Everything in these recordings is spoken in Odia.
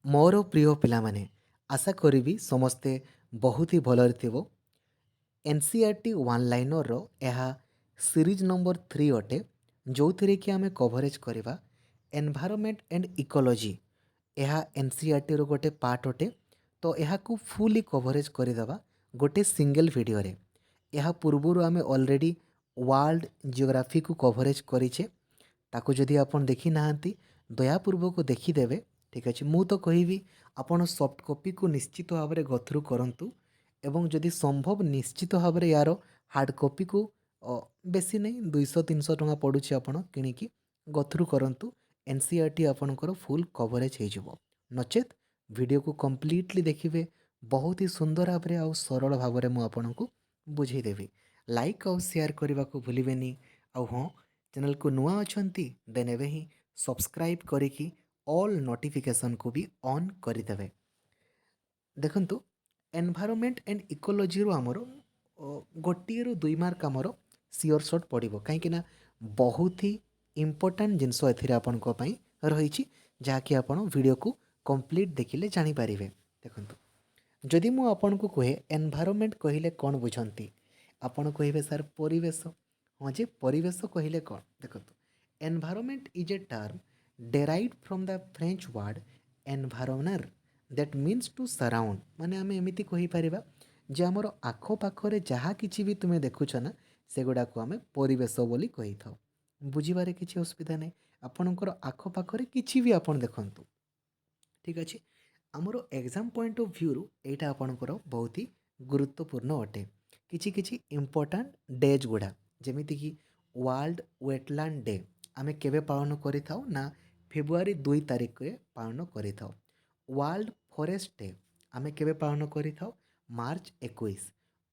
ମୋର ପ୍ରିୟ ପିଲାମାନେ, ଆଶା କରିବି ସମସ୍ତେ ବହୁତ ହି ଭଲରେ ଥିବ। NCERT ୱାନ୍ ଲାଇନର୍ର ଏହା ସିରିଜ୍ ନମ୍ବର 3 ଅଟେ, ଯେଉଁଥିରେ କି ଆମେ କଭରେଜ୍ କରିବା ଏନ୍ଭାୟରମେଣ୍ଟ ଆଣ୍ଡ ଇକୋଲୋଜି। ଏହା NCERTର ଗୋଟେ ପାର୍ଟ ଅଟେ, ତ ଏହାକୁ ଫୁଲି କଭରେଜ୍ କରିଦେବା ଗୋଟେ ସିଙ୍ଗଲ ଭିଡ଼ିଓରେ। ଏହା ପୂର୍ବରୁ ଆମେ ଅଲରେଡ଼ି ୱାର୍ଲଡ ଜିଓଗ୍ରାଫିକୁ କଭରେଜ୍ କରିଛେ। ତାକୁ ଯଦି ଆପଣ ଦେଖି ନାହାନ୍ତି ଦୟାପୂର୍ବକ ଦେଖିଦେବେ। ଠିକ୍ ଅଛି, ମୁଁ ତ କହିବି ଆପଣ ସଫ୍ଟ କପିକୁ ନିଶ୍ଚିତ ଭାବରେ ଗଥ୍ରୁ କରନ୍ତୁ ଏବଂ ଯଦି ସମ୍ଭବ ନିଶ୍ଚିତ ଭାବରେ ୟାର ହାର୍ଡ଼ କପିକୁ ବେଶୀ ନାହିଁ 200-300 ଟଙ୍କା ପଡ଼ୁଛି, ଆପଣ କିଣିକି ଗଥ୍ରୁ କରନ୍ତୁ। NCERT ଆପଣଙ୍କର ଫୁଲ୍ କଭରେଜ୍ ହେଇଯିବ। ନଚେତ୍ ଭିଡ଼ିଓକୁ କମ୍ପ୍ଲିଟଲି ଦେଖିବେ, ବହୁତ ହି ସୁନ୍ଦର ଭାବରେ ଆଉ ସରଳ ଭାବରେ ମୁଁ ଆପଣଙ୍କୁ ବୁଝେଇଦେବି। ଲାଇକ୍ ଆଉ ସେୟାର କରିବାକୁ ଭୁଲିବେନି। ଆଉ ହଁ, ଚ୍ୟାନେଲକୁ ନୂଆ ଅଛନ୍ତି ଦେନ୍ ଏବେ ହିଁ ସବସ୍କ୍ରାଇବ୍ କରିକି ଅଲ୍ ନୋଟିଫିକେସନ୍କୁ ବି ଅନ୍ କରିଦେବେ। ଦେଖନ୍ତୁ, ଏନ୍ଭାୟରମେଣ୍ଟ ଆଣ୍ଡ ଇକୋଲୋଜିରୁ ଆମର ଗୋଟିଏରୁ 2 ମାର୍କ ଆମର ସିଓର ସର୍ଟ ପଡ଼ିବ, କାହିଁକିନା ବହୁତ ହି ଇମ୍ପୋର୍ଟାଣ୍ଟ ଜିନିଷ ଏଥିରେ ଆପଣଙ୍କ ପାଇଁ ରହିଛି, ଯାହାକି ଆପଣ ଭିଡ଼ିଓକୁ କମ୍ପ୍ଲିଟ୍ ଦେଖିଲେ ଜାଣିପାରିବେ। ଦେଖନ୍ତୁ, ଯଦି ମୁଁ ଆପଣଙ୍କୁ କୁହେ ଏନ୍ଭାୟରମେଣ୍ଟ କହିଲେ କ'ଣ ବୁଝନ୍ତି, ଆପଣ କହିବେ ସାର୍ ପରିବେଶ। ହଁ ଯେ, ପରିବେଶ କହିଲେ କ'ଣ? ଦେଖନ୍ତୁ, environment is a term derive from the French word environner that means to surround. ମାନେ ଆମେ ଏମିତି କହିପାରିବା ଯେ ଆମର ଆଖପାଖରେ ଯାହା କିଛି ବି ତୁମେ ଦେଖୁଛ ନା, ସେଗୁଡ଼ାକୁ ଆମେ ପରିବେଶ ବୋଲି କହିଥାଉ। ବୁଝିବାରେ କିଛି ଅସୁବିଧା ନାହିଁ। ଆପଣଙ୍କର ଆଖପାଖରେ କିଛି ବି ଆପଣ ଦେଖନ୍ତୁ। ଠିକ୍ ଅଛି, ଆମର ଏକ୍ଜାମ୍ ପଏଣ୍ଟ ଅଫ୍ ଭ୍ୟୁରୁ ଏଇଟା ଆପଣଙ୍କର ବହୁତ ହି ଗୁରୁତ୍ୱପୂର୍ଣ୍ଣ ଅଟେ। କିଛି କିଛି ଇମ୍ପୋର୍ଟାଣ୍ଟ ଡେଜ୍ ଗୁଡ଼ା, ଯେମିତିକି ୱାର୍ଲଡ ୱେଟଲ୍ୟାଣ୍ଡ ଡେ ଆମେ କେବେ ପାଳନ କରିଥାଉ ନା ଫେବୃଆରୀ 2 ତାରିଖରେ ପାଳନ କରିଥାଉ। ୱାର୍ଲଡ ଫରେଷ୍ଟ ଡେ ଆମେ କେବେ ପାଳନ କରିଥାଉ? March 21।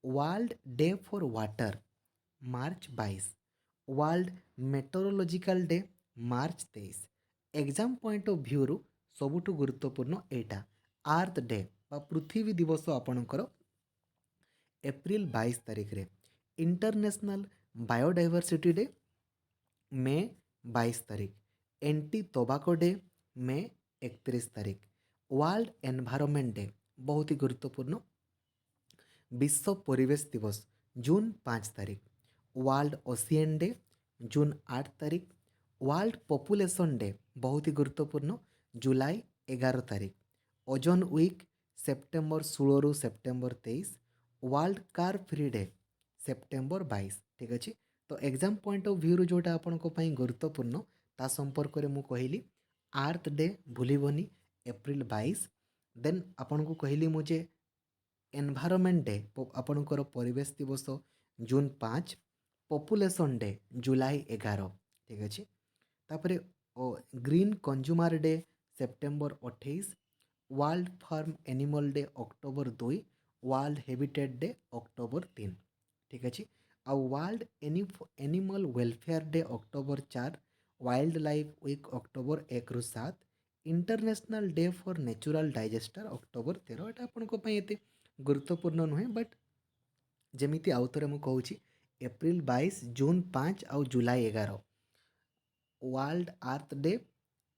World day for water March 22। World meteorological day March 23। Exam point of view ସବୁଠୁ ଗୁରୁତ୍ୱପୂର୍ଣ୍ଣ ଏଇଟା ଆର୍ଥ ଡେ ବା ପୃଥିବୀ ଦିବସ ଆପଣଙ୍କର ଏପ୍ରିଲ 22 ତାରିଖରେ। ଇଣ୍ଟରନ୍ୟାସନାଲ ବାୟୋଡାଇଭର୍ସିଟି ଡେ ମେ 22 ତାରିଖ। ଏଣ୍ଟି ଟୋବାକୋ ଡେ ମେ 31 ତାରିଖ। ୱାର୍ଲଡ ଏନଭାयरमेंट डे बहुत ही गुरुत्वपूर्ण। विश्व परिवेश दिवस जून 5 तारीख। वर्ल्ड ओशियन डे जून 8 तारीख। वर्ल्ड पॉपुलेशन डे बहुत ही गुरुत्वपूर्ण जुलाई 11 तारीख। ओजोन वीक सेप्टेम्बर 16 रु September 23। World car free day September 22। ठीक अच्छे, तो एग्जाम पॉइंट ऑफ व्यू जोटा आपण गुरुत्वपूर्ण ता संपर्क में मुझे कहली आर्थ डे भूलबनी एप्रिल 22। देन आपन को कहली मुझे एनवायरमेंट डे आपणकर परिवेश दिवस जून 5। पॉपुलेशन डे जुलाई 11। ठीक अच्छे, तापर green consumer day September 28। World farm animal day October 2। World habitat day October 3। ठीक अच्छे, आउ world animal welfare day October 4। Wildlife week October 1 रु 7। International day for natural disaster October 13। यहाँ आपण एत गुरुत्वपूर्ण नुहे, बट जमीती आउ थे मुझे कहूँ एप्रिल 22 जून 5 आउ July 11 world earth day,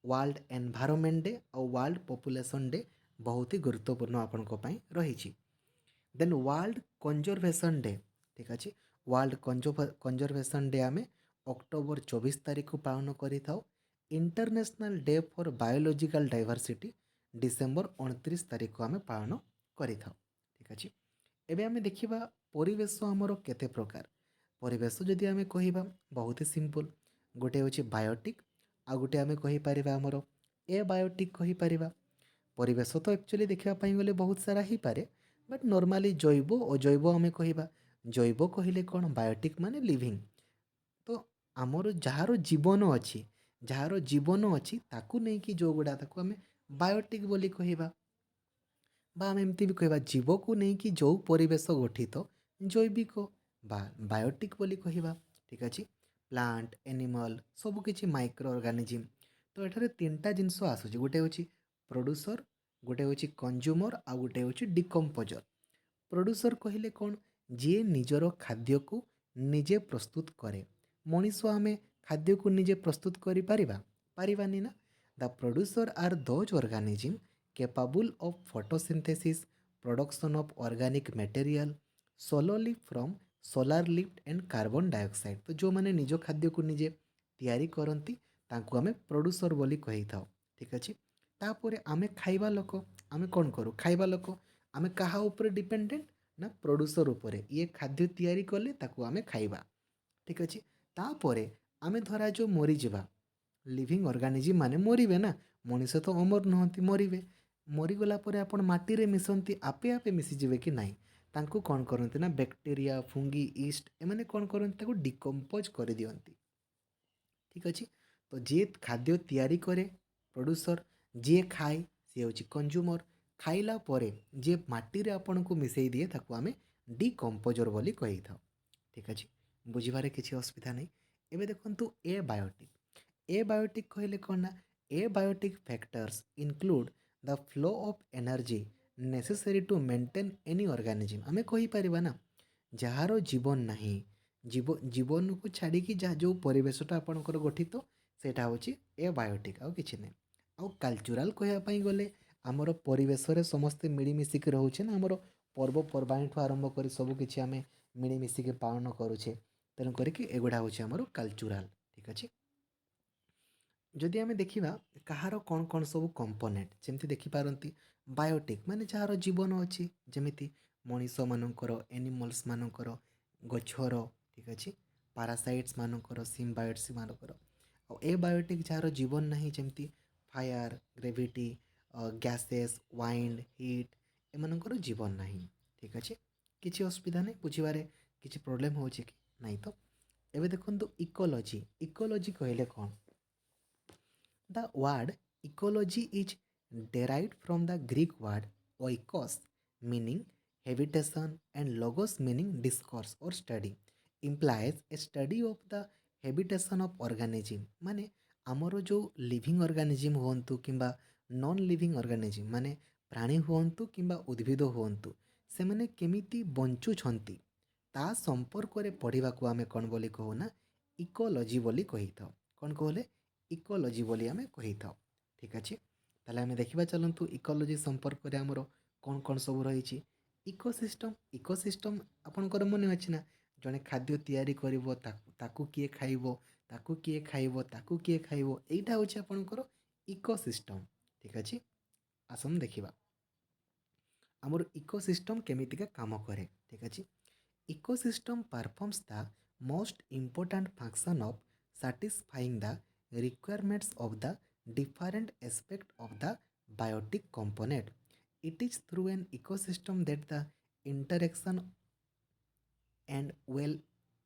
world environment day और वर्ल्ड पॉपुलेशन डे बहुत ही गुरुत्वपूर्ण आपण रही। Then world conservation day. ठीक अच्छे, वर्ल्ड कंजर्वेशन डे आम अक्टोबर 24 तारीख को पालन करें। International day for biological diversity December 29 तारीख को आम पालन करें। ठीक अच्छे, एबे आम देखा परिवेश आमर केते प्रकार। परिवेश जदि आम कह बहुत ही सिंपल, गोटे हूँ बायोटिक आ गोटे आम कहीपर आमर ए बायोटिक कहीपर। परिवेश तो एक्चुअली देखापी गले बहुत सारा ही पारे, बट नॉर्मली जैव और जैव आम कह जैव कहले कौन बायोटिक माने लिविंग। तो आमर जार जीवन अच्छी जार जीवन अच्छी ताकू नहीं कि जो गुड़ा ताकू आम बायोटिक बोली कहवा, आम एमती भी कहवा जीव को नहीं कि जो परिवेश गठित जैविक बा बायोटिक बोली कहवा। ठीक अच्छे, प्लांट एनिमल सबकि माइक्रो ऑर्गेनिज्म। तो ये 3टा जिनस आसूँ, गोटे हूँ प्रोड्यूसर, गोटे हूँ कंज्यूमर, आ गोटे हूँ डिकम्पोजर। प्रोड्यूसर कहले कौन? जी निजर खाद्य को निजे प्रस्तुत करे। मनीष आम खाद्य को निजे प्रस्तुत करिपारिबा? पारिबानी ना। The producer are those organism capable of photosynthesis, production of organic material solely from solar lift and carbon dioxide। तो जो मैंने निज खाद्य को निजे तैयारी करती तांको आमे प्रोड्यूसर बोली कही थाओ। ठीक अच्छे। तापर आमे खाइबा लोक आमे कौन करूँ खाइबा लोक आमे कहा ऊपर डिपेंडेंट ना प्रोड्यूसर उपरे ये खाद्य तैयारी कले ताकू आमे खाइबा। ठीक अच्छे। तापर आमे धरा जो मरीजा लिविंग ऑर्गेनिज्म माने मरवे ना मनीष तो अमर नुहति मरवे मरीगला आपण माटी मिसती आपे आपे मिसीजे कि नाई तांको कौन करते ना बैक्टेरिया फंगी ईस्ट एमाने कौन करते डिकम्पोज कर दियंती। ठीक अच्छे। तो जी खाद्य तैयारी करे प्रोड्यूसर जी खाए सी हूँ कंज्यूमर खाइला परे जी माटी रे आपन को मिसई दिए ताकू आमे डिकम्पोजर बोली कही था। ठीक अच्छे। बुझे किसी असुविधा नहीं। एबे देखंतु ए बायोटिक एबायोटिक कहले कौन ना abiotic factors include the flow of energy necessary to maintain any organism. आमे कहि परिबा ना जार जीवन नाही जीवन को छाड़ी जहाँ जो परिवेशटा आपणकर गठित सेटा होची एबायोटिक आउ किछि नै। आउ कल्चरल कहवाई गले आमर परिवेश रे समस्ते मिलीमिशिक रोचे ना आमर पर्वपर्वाणी ठू आरंभ कर सबकि आम मिलीमिशिक पालन करुचे तेणु करके एगुड़ा हूँ आमर कल्चरल। ठीक अच्छे। जदि आम देखा कहार कौन कौन सब कंपोनेंट जमी देखिपारती बायोटिक माने जार जीवन अच्छी जमी मनीष मानकर एनिमल्स मानकर गछर। ठीक अच्छे। पारासाइट्स मानकर सिम्बायोट्स मानकर ए बायोटिक जार जीवन नहीं जमी fire gravity gases wind heat एमानकर जीवन नहीं। ठीक अच्छे। किसी असुविधा नहीं बुझे किसी प्रोब्लेम हो कि नहीं। तो एबे देखो इकोलॉजी इकोलॉजी कहले कौन The word ecology is derived from the Greek word oikos meaning habitation and logos meaning discourse or study implies a study of the habitation of organism। माने आमर जो लिविंग ऑर्गेनिज्म हुंतु किंबा नॉन लिविंग ऑर्गेनिज्म माने प्राणी हुंतु किंबा उद्भिद हुंतु से माने केमिति बंचुछंती ता संपर्क रे पढ़िबा को आमे कोन बोली कहूना इकोलॉजी बोली कही था। कौन कहले इकोलॉजी बोली आमे कही था। ठीक अच्छे। ताले आमे देखिबा चलंतु इकोलॉजी संपर्क रे हमरो कौन कौन सब रही। इकोसिस्टम इकोसिस्टम आपनकर मन अछि ना जने खाद्य तैयारी करिवो ताकू किए खाइबो ताकू किए खाइबो ताकू किए खाइबो एइटा होछि आपनकर इकोसिस्टम। ठीक अच्छे। आसम देखिबा आमर इकोसिस्टम केमितिका काम करे। ठीक अच्छे। Ecosystem performs the most important function of satisfying the requirements of the different aspects of the biotic component. It is through an ecosystem that the interaction and well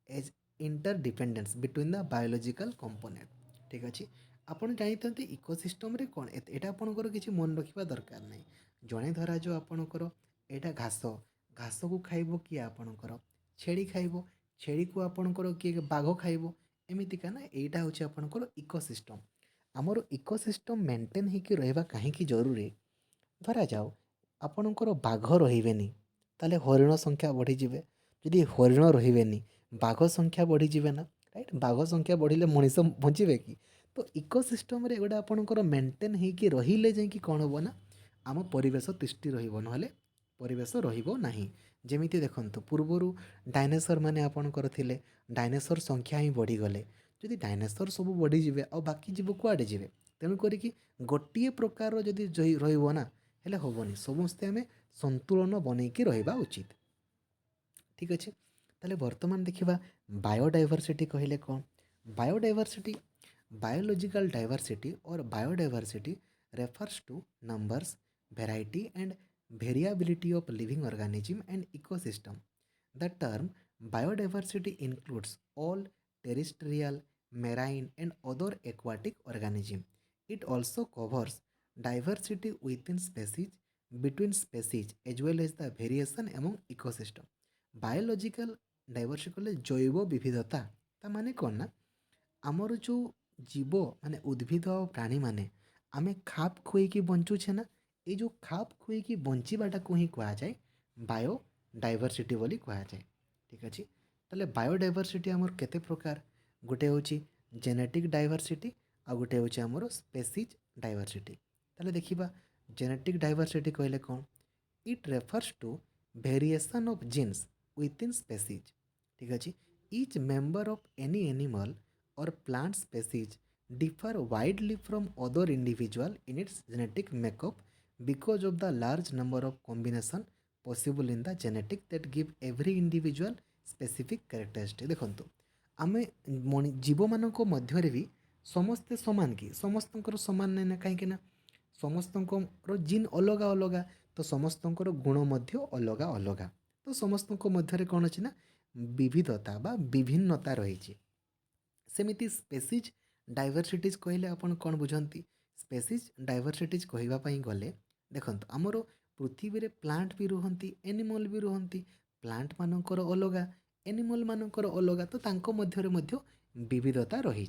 as interdependence between the biological component। ठीक अच्छे। आपन जानते इकोसिस्टम रे कौन एटा आपनकर किसी मन रखा दरकार नहीं। जड़े धरा जो आपनकर एटा घास घास को खाइबो किए आपनकर छेड़ी खाइबो छेड़ी को आपनकर किए बाघ खाइबो एमितिका ना एटा होछि आपनकर इकोसिस्टम। आमर इकोसिस्टम मेंटेन होकर रहा कहीं जरूरी धरा जाओ आपणकर बाघ रही ताले हरिण संख्या बढ़ीजे जदि हरिण रही बाघ संख्या बढ़ीजे ना राइट बाघ संख्या बढ़िले मनीष बचे कि। तो इकोसिस्टम रे गोटे आपणकर मेंटेन होकर रहिले जाकि कौन हम ना आम परिवेश तिष्टि रहा परिवेश रही जमीती देखंतु पूर्वर डायनासोर माने आपणकर थिले डायनासोर संख्या ही बढ़ीगले जदि डायनासोर सब बढ़ीजे आ बाकी जीव कुआडे जीवे तेणु करिकी गोटे प्रकार जदि रहा हेले हेनी समस्ते आम संतुलन बनईकी रहा उचित। ठीक अच्छे। ताले वर्तमान देखिबा बायोडाइवर्सिटी कहले कौन बायोडाइवर्सिटी बायोलॉजिकल डाइवर्सिटी और biodiversity refers to numbers variety and variability of living organism and ecosystem। The term biodiversity includes all terrestrial marine and other aquatic organism। It also covers diversity within species between species as well as the variation among ecosystem। Biological diversity कहले जैव विविधता ता माने कौन ना आमर जो जीव माने उद्भिद और प्राणी माने आमे खाप खुएकी बंचुछे ना ये जो खाप खुएकी बंचीबाटा को ही कहा जाए बायोडाइवर्सिटी बोली कहा जाए। ठीक अच्छे। ताले बायोडाइवर्सिटी आमर केते प्रकार गोटे होची जेनेटिक डाइवर्सिटी आ गोटे होची आमर स्पेसीज डाइवर्सिटी। ताले देखिबा जेनेटिक डाइवर्सिटी कहले कौन? It refers to variation of genes within species. ठीक अच्छे। Each member of any animal और plant species differ widely from other individual in its genetic makeup because of the large number of combination possible in the genetic that give every individual specific characteristic। देखंतु आमे जीव मानक मध्यरे भी समस्ते समान कि समस्तंकर समान नहीं ना, कहीं ना समस्तंकर जीन अलग अलग, तो समस्तंकर गुण मध्य अलग अलग, तो समस्तंक मध्यरे कौन अछि ना विविधता बा विभिन्नता रही। सेमिति स्पेसीज डाइवर्सिटीज कहले आपण कौन बुझंती? स्पेसीज डाइवर्सिटीज कहवाई गले देखंतु आमर पृथ्वी रे प्लांट भी रुहंती, एनिमल भी रुहंती। प्लांट मानकर अलगा, एनिमल मानकर अलगा, तो तांको मध्यरे मध्य विविधता रही।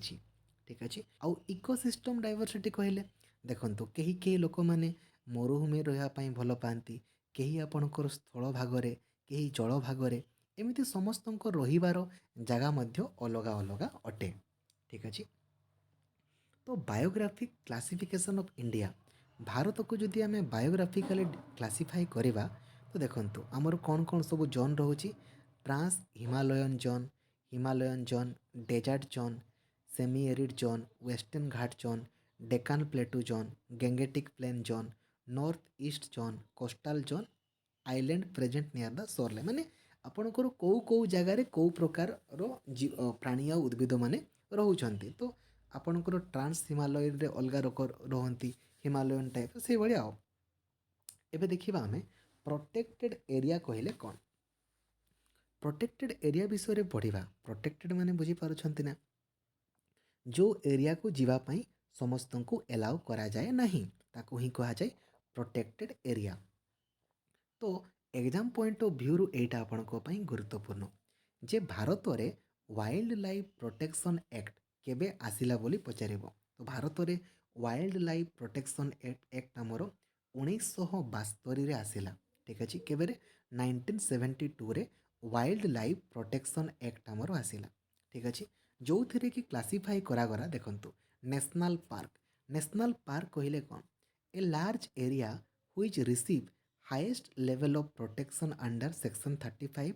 ठीक अच्छे। आउ इकोसिस्टम डाइवर्सिटी कहले देखंतु केही केही लोक माने मरुभूमि रहिबा पई भल पाती, केही आपणकर स्थल भागरे, केही जल भागरे, एमिति समस्तंको रहिबार जगह मध्य अलगा अलगा अटे। ठीक अच्छे। तो biographic classification of India, Bharat को जदि आम बायोग्राफिकली क्लासीफाई करवा तो देखंतु आमर कौन कौन सब जोन रोचे? Trans Himalayan zone, Himalayan zone, desert zone, semi arid zone, western Ghat zone, Deccan plateau zone, Gangetic plain zone, north east zone, coastal zone, island present near the shoreline. माने आपणकर कौ कौ जगार कौ प्रकार प्राणी आ उद्भिद माने रोचंती। तो आपणकर ट्रांस हिमालयन रे अलगा रोक रोहंती, हिमालयन टाइप से भाया आओ। एबे देखिबा आमे प्रोटेक्टेड एरिया कहले कौन? प्रोटेक्टेड एरिया विषय रे पढ़िबा। प्रोटेक्टेड माने बुझी पारुछंती ना, जो एरिया को जीवा पई समस्तंकु एलाउ करा जाए नहीं, ताको ही कहा जाए प्रोटेक्टेड एरिया। तो एग्जाम पॉइंट ऑफ व्यू रु एटा आपनको पई गुरुत्वपूर्ण जे भारत रे वाइल्ड लाइफ प्रोटेक्शन एक्ट केबे आसिला बोली पचारिबो। तो भारत रे वाइल्ड लाइफ प्रोटेक्शन एक्ट आमर 1972 रे आसिला। ठीक अच्छे। केबे रे? 1972 रे वाइल्ड लाइफ प्रोटेक्शन एक्ट आमर आसिला। ठीक अच्छे। जो थे कि क्लासीफाई करागला देखंतु नेशनल पार्क। नेशनल पार्क कहले कौन? ए large area which receive highest level of protection under section 35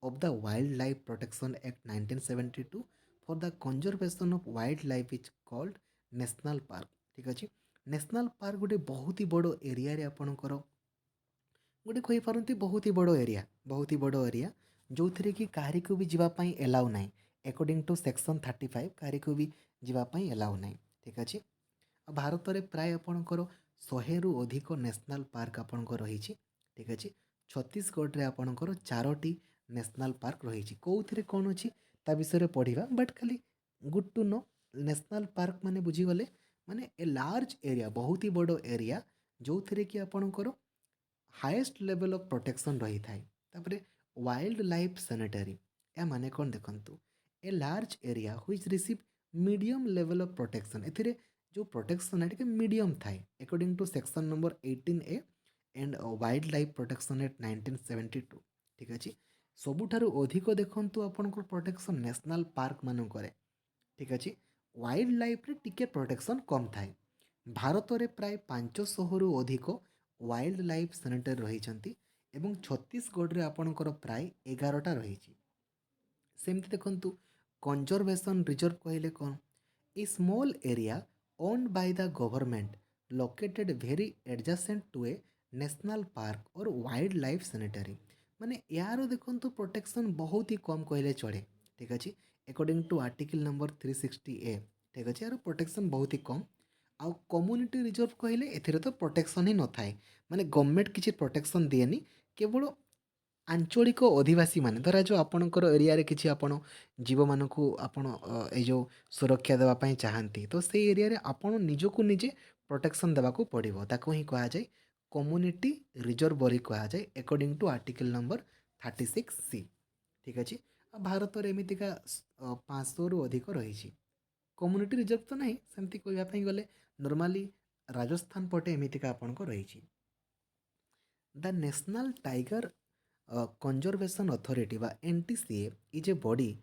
of the wildlife protection act 1972 for the conservation of wildlife is called national park। ठीक अच्छे। नेशनल पार्क गोटे बहुत ही बड़ एरिया रे आपणकर गोटे कही पारती बहुत ही बड़ एरिया, बहुत ही बड़ एरिया जो थे कि कहारी को भी जीवाई एलाउ ना, अकॉर्डिंग टू सेक्शन 35 कहारी को भी जीवाई एलाउ ना। ठीक अच्छे। भारत में प्राय आपणकर 100 रु अधिक नेशनल पार्क आपणकर रही। ठीक अच्छे। छत्तीसगढ़ में आपणकर 4टी नेशनल पार्क रही। कौन कौन अच्छी ता विषय पढ़ा, बट खाली good to know. National park माने बुझीगले माने ए लार्ज एरिया, बहुत ही बड़ एरिया जो थे कि आपणकर हाईएस्ट लेवल ऑफ प्रोटेक्शन रही थाए। तापरे वाइल्ड लाइफ सैनिटरी या माने कौन देखंतु a large area which receive medium level of protection. एथिरे जो प्रोटेक्शन है टिके मीडियम थाए according to section number 18A and wild life protection act 1972। ठीक अच्छे। सबुठारु अधिक देखंतु आपनकर प्रोटेक्शन नेशनल पार्क मानकर। ठीक अच्छे। वाइल्ड लाइफ रे टिके प्रोटेक्शन कम थाए। भारत में प्राय 500 रु अधिक वाइल्ड लाइफ सैनिटरी रही एवं छत्तीसगढ़ रे आपणकर प्राय 11टा रही। सेमती देखंतु कंजर्वेशन रिजर्व कहले कौन? A small area owned by the government located very adjacent to a national park और वाइल्ड लाइफ सैनिटरी। माने यार देखंतु प्रोटेक्शन बहुत ही कम कहले चढ़े। ठीक अच्छे। According to article number 360A। ठीक अच्छे। यार प्रोटेक्शन बहुत ही कम। आउ कम्युनिटी रिजर्व कहले एथिरे तो प्रोटेक्शन ही न थाए, माने गवर्नमेंट किसी प्रोटेक्शन दिएनी, केवल आंचलिक अधिवासी माने धरा जो आपणकर एरिया रे किसी आपण जीव मानकु आपण ए जो सुरक्षा देवा पई चाहंती, तो से एरिया रे आपण निजको निजे प्रोटेक्शन देवा को पड़िबो, ताको ही कहा जाय कम्युनिटी रिजर्व बोली कहा जाय according to article number 36C। ठीक अच्छे। भारत रे एमितिका 500 रु अधिक रही। कम्युनिटी रिजर्व तो नहीं, सेमती कहवाई गले नॉर्मली राजस्थान पटे एमितिका आपणको रही। The national tiger conservation authority बा NTCA is a body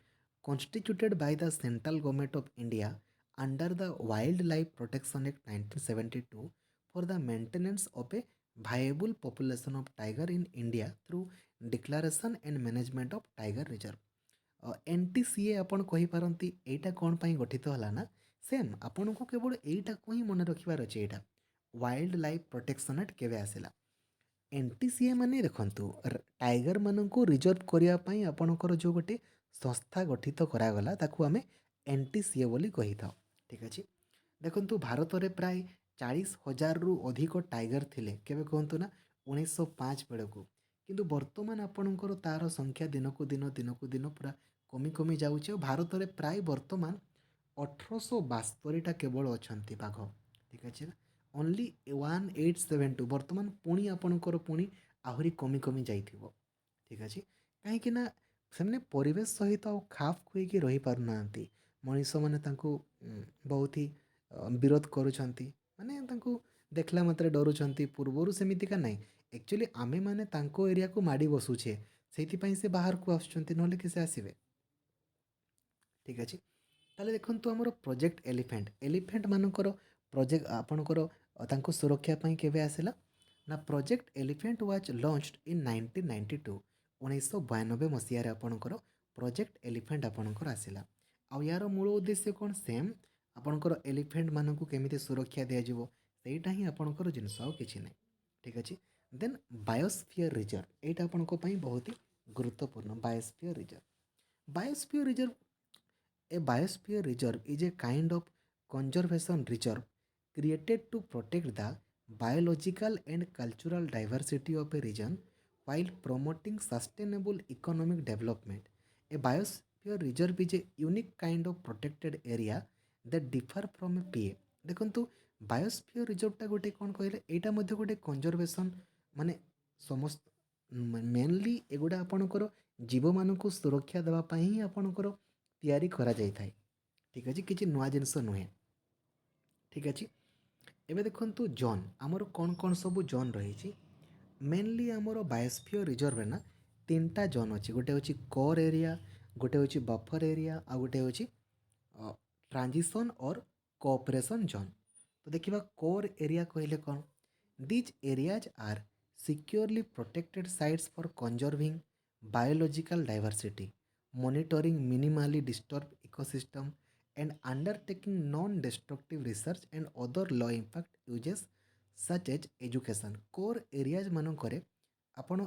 constituted by the central government of India under the Wild Life Protection Act 1972 for the maintenance of a viable population of tiger in India through declaration and management of tiger reserve. NTCA ଆପଣ କହିପାରନ୍ତି ଏଇଟା କ'ଣ ପାଇଁ ଗଠିତ ହେଲା ନା ସେମ୍ ଆପଣଙ୍କୁ କେବଳ ଏଇଟାକୁ ହିଁ ମନେ ରଖିବାର ଅଛି। ଏଇଟା ୱାଇଲ୍ଡ ଲାଇଫ୍ ପ୍ରୋଟେକ୍ସନ୍ ଆକ୍ଟ କେବେ ଆସିଲା? NTCA ମାନେ ଦେଖନ୍ତୁ ଟାଇଗରମାନଙ୍କୁ ରିଜର୍ଭ କରିବା ପାଇଁ ଆପଣଙ୍କର ଯେଉଁ ଗୋଟେ ସଂସ୍ଥା ଗଠିତ କରାଗଲା ତାକୁ ଆମେ NTCA ବୋଲି କହିଥାଉ। ଠିକ୍ ଅଛି, ଦେଖନ୍ତୁ ଭାରତରେ ପ୍ରାୟ 40,000ରୁ ଅଧିକ ଟାଇଗର ଥିଲେ କେବେ କୁହନ୍ତୁ ନା 1905 ବେଳକୁ, କିନ୍ତୁ ବର୍ତ୍ତମାନ ଆପଣଙ୍କର ତା'ର ସଂଖ୍ୟା ଦିନକୁ ଦିନ ପୁରା କମି କମି ଯାଉଛି ଆଉ ଭାରତରେ ପ୍ରାୟ ବର୍ତ୍ତମାନ 1872ଟା କେବଳ ଅଛନ୍ତି ବାଘ। ଠିକ୍ ଅଛି ନା, ଓନ୍ଲି 1872 ବର୍ତ୍ତମାନ ପୁଣି ଆପଣଙ୍କର ପୁଣି ଆହୁରି କମି କମି ଯାଇଥିବ। ଠିକ୍ ଅଛି, କାହିଁକି ନା ସେମାନେ ପରିବେଶ ସହିତ ଆଉ ଖାପ୍ ଖୁଆଇକି ରହିପାରୁନାହାନ୍ତି। ମଣିଷମାନେ ତାଙ୍କୁ ବହୁତ ହି ବିରୋଧ କରୁଛନ୍ତି, ମାନେ ତାଙ୍କୁ ଦେଖିଲା ମାତ୍ରେ ଡରୁଛନ୍ତି। ପୂର୍ବରୁ ସେମିତିକା ନାହିଁ, ଆକ୍ଚୁଆଲି ଆମେମାନେ ତାଙ୍କ ଏରିଆକୁ ମାଡ଼ି ବସୁଛେ, ସେଇଥିପାଇଁ ସେ ବାହାରକୁ ଆସୁଛନ୍ତି, ନହେଲେ କି ସେ ଆସିବେ। ଠିକ୍ ଅଛି, ତାହେଲେ ଦେଖନ୍ତୁ ଆମର ପ୍ରୋଜେକ୍ଟ ଏଲିଫେଣ୍ଟମାନଙ୍କର ପ୍ରୋଜେକ୍ଟ ଆପଣଙ୍କର ତାଙ୍କୁ ସୁରକ୍ଷା ପାଇଁ କେବେ ଆସିଲା ନା ପ୍ରୋଜେକ୍ଟ ଏଲିଫେଣ୍ଟ ୱାଜ୍ ଲଞ୍ଚଡ ଇନ୍ 1992, 1992 ମସିହାରେ ଆପଣଙ୍କର ପ୍ରୋଜେକ୍ଟ ଏଲିଫେଣ୍ଟ ଆପଣଙ୍କର ଆସିଲା। ଆଉ ୟାର ମୂଳ ଉଦ୍ଦେଶ୍ୟ କ'ଣ? ସେମ୍ ଆପଣଙ୍କର ଏଲିଫେଣ୍ଟମାନଙ୍କୁ କେମିତି ସୁରକ୍ଷା ଦିଆଯିବ, ସେଇଟା ହିଁ ଆପଣଙ୍କର ଜିନିଷ, ଆଉ କିଛି ନାହିଁ। ଠିକ୍ ଅଛି, ଦେନ୍ ବାୟୋସ୍ଫିୟର ରିଜର୍ଭ, ଏଇଟା ଆପଣଙ୍କ ପାଇଁ ବହୁତ ହି ଗୁରୁତ୍ୱପୂର୍ଣ୍ଣ। Biosphere reserve, biosphere reserve A biosphere reserve is a kind of conservation reserve created to protect the biological and cultural diversity of a region while promoting sustainable economic development. A biosphere reserve is a unique kind of protected area that differ from a PA. ଦେଖନ୍ତୁ ବାୟୋସ୍ଫିୟର ରିଜର୍ଭଟା ଗୋଟେ କ'ଣ କହିଲେ, ଏଇଟା ମଧ୍ୟ ଗୋଟେ କନଜରଭେସନ୍, ମାନେ ସମସ୍ତ ମେନଲି ଏଗୁଡ଼ା ଆପଣଙ୍କର ଜୀବମାନଙ୍କୁ ସୁରକ୍ଷା ଦେବା ପାଇଁ ହିଁ ଆପଣଙ୍କର ତିଆରି କରାଯାଇଥାଏ। ଠିକ୍ ଅଛି, କିଛି ନୂଆ ଜିନିଷ ନୁହେଁ। ଠିକ୍ ଅଛି, ଏବେ ଦେଖନ୍ତୁ ଜୋନ୍, ଆମର କ'ଣ କ'ଣ ସବୁ ଜୋନ୍ ରହିଛି। ମେନଲି ଆମର ବାୟୋସ୍ଫିୟର ରିଜର୍ଭରେ ନା 3ଟା ଜୋନ୍ ଅଛି। ଗୋଟେ ହେଉଛି କୋର୍ ଏରିଆ, ଗୋଟେ ହେଉଛି ବଫର ଏରିଆ, ଆଉ ଗୋଟେ ହେଉଛି ଟ୍ରାଞ୍ଜିସନ୍ ଅର୍ କୋଅପରେସନ୍ ଜୋନ୍। ତ ଦେଖିବା କୋର୍ ଏରିଆ କହିଲେ କ'ଣ? These areas are securely protected sites for conserving biological diversity, monitoring minimally disturbed ecosystem and undertaking non-destructive research and other low impact uses such as education. Core areas ମାନଙ୍କରେ ଆପଣ